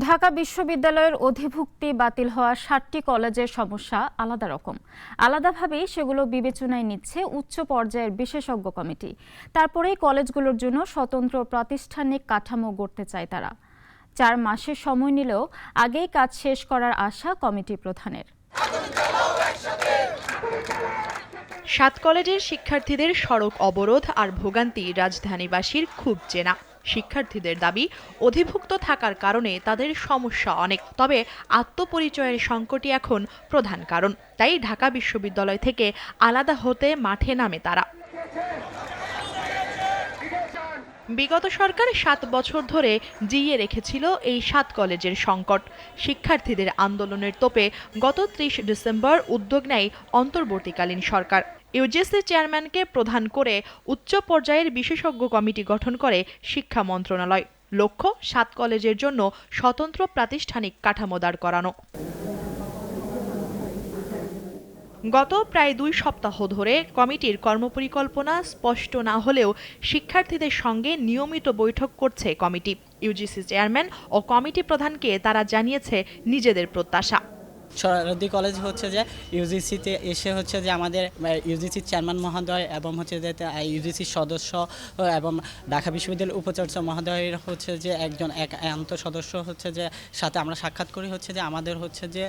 ঢাকা বিশ্ববিদ্যালয়ের অধিভুক্তি বাতিল হওয়া ৭টি কলেজের সমস্যা আলাদা রকম। আলাদাভাবেই সেগুলো বিবেচনায় নিচ্ছে উচ্চ পর্যায়ের বিশেষজ্ঞ কমিটি। তারপরেই কলেজগুলোর জন্য স্বতন্ত্র প্রাতিষ্ঠানিক কাঠামো গড়তে চায় তারা। ৪ মাসের সময় নিলেও আগেই কাজ শেষ করার আশা কমিটি প্রধানের। ৭ কলেজের শিক্ষার্থীদের সড়ক অবরোধ আর ভোগান্তি রাজধানীবাসীর খুব চেনা। শিক্ষার্থীদের দাবি, অধিভুক্ত থাকার কারণে তাদের সমস্যা অনেক, তবে আত্মপরিচয়ের সংকটই এখন প্রধান কারণ। তাই ঢাকা বিশ্ববিদ্যালয় থেকে আলাদা হতে মাঠে নামে তারা। বিগত সরকার ৭ বছর ধরে জিইয়ে রেখেছিল এই ৭ কলেজের সংকট। শিক্ষার্থীদের আন্দোলনের তোপে গত ৩০ ডিসেম্বর উদ্যোগ নেয় অন্তর্বর্তীকালীন সরকার। ইউজিসি চেয়ারম্যানকে প্রধান করে উচ্চ পর্যায়ের বিশেষজ্ঞ কমিটি গঠন করে শিক্ষা মন্ত্রণালয়। লক্ষ্য ৭ কলেজের জন্য স্বতন্ত্র প্রাতিষ্ঠানিক কাঠামো দাঁড় করানো। গত প্রায় ২ সপ্তাহ ধরে কমিটির কর্মপরিকল্পনা স্পষ্ট না হলেও শিক্ষার্থীদের সঙ্গে নিয়মিত বৈঠক করছে কমিটি। ইউজিসি চেয়ারম্যান ও কমিটি প্রধানকে তারা জানিয়েছে নিজেদের প্রত্যাশা। সরদি কলেজ হচ্ছে যে ইউজিসিতে এসে হচ্ছে যে আমাদের ইউজিসি চেয়ারম্যান মহোদয় এবং হচ্ছে যে ইউজিসির সদস্য এবং ঢাকা বিশ্ববিদ্যালয়ের উপাচার্য মহোদয়ের হচ্ছে যে একজন একান্ত সদস্য হচ্ছে যে সাথে আমরা সাক্ষাৎ করি, হচ্ছে যে আমাদের হচ্ছে যে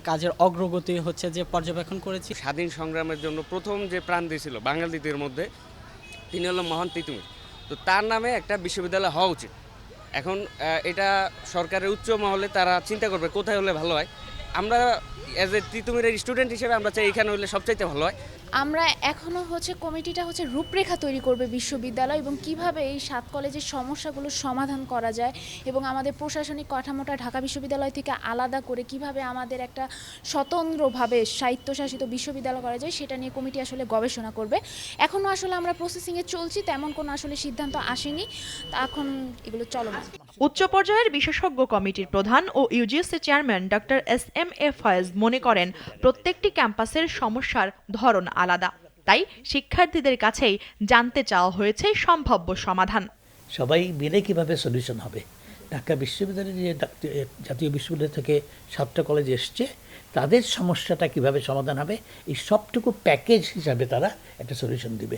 কাজের অগ্রগতি হচ্ছে যে পর্যবেক্ষণ করেছি। স্বাধীন সংগ্রামের জন্য প্রথম যে প্রাণ দিয়েছিল বাঙালিদের মধ্যে, তিনি হলো মহান তিতুমির। তো তার নামে একটা বিশ্ববিদ্যালয় হওয়া উচিত। এখন এটা সরকারের উচ্চ মহলে তারা চিন্তা করবে কোথায় হলে ভালো হয়। আমরা অ্যাজ এ তিতুমিরের স্টুডেন্ট হিসেবে আমরা চাই এখানে হলে সবচাইতে ভালো হয়। আমরা এখনো কমিটিটা রূপরেখা তৈরি করবে বিশ্ববিদ্যালয় এবং কিভাবে এই ৭ কলেজের সমস্যাগুলো সমাধান করা যায় এবং আমাদের প্রশাসনিক কাঠামোটা ঢাকা বিশ্ববিদ্যালয় থেকে আলাদা করে কিভাবে আমাদের একটা স্বতন্ত্রভাবে স্বায়ত্তশাসিত বিশ্ববিদ্যালয় করা যায় সেটা নিয়ে কমিটি গবেষণা করবে। এখনো আমরা প্রসেসিংয়ে চলছি, তেমন কোনো সিদ্ধান্ত আসেনি, এখন এগুলো চলমান। উচ্চ পর্যায়ের বিশেষজ্ঞ কমিটির প্রধান ও ইউজিসি চেয়ারম্যান ডক্টর এস.এম.এ ফয়েজ মনে করেন, প্রত্যেকটি ক্যাম্পাসের সমস্যার ধরন আলাদা। তাই শিক্ষার্থীদের কাছেই জানতে চাওয়া হয়েছে সম্ভাব্য সমাধান। সবাই মিলে কিভাবে সলিউশন হবে। ঢাকা বিশ্ববিদ্যালয়ের যে জাতীয় বিশ্ববিদ্যালয় থেকে 7টা কলেজ এসছে, তাদের সমস্যাটা কিভাবে সমাধান হবে, এই সবটুকু প্যাকেজ হিসাবে তারা একটা সলিউশন দিবে।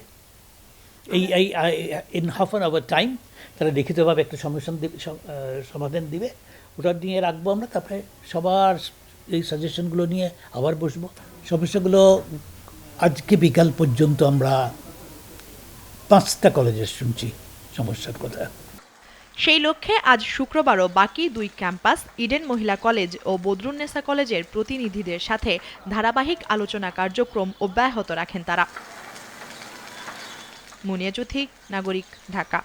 এই in half an hour time তারা লিখিতভাবে একটা সমাধান দিবে। ওটা নিয়ে রাখবো আমরা, তারপরে সবার এই সাজেশনগুলো নিয়ে আবার বসবো। সমস্যাগুলো আজকে বিকাল পর্যন্ত আমরা 5টা কলেজের শুনছি সমস্যার কথা। সেই লক্ষ্যে আজ শুক্রবারও বাকি 2 ক্যাম্পাস ইডেন মহিলা কলেজ ও বদরুন্নেসা কলেজের প্রতিনিধিদের সাথে ধারাবাহিক আলোচনা কার্যক্রম অব্যাহত রাখেন তারা। মুনিয়া চৌধুরী, নাগরিক, ঢাকা।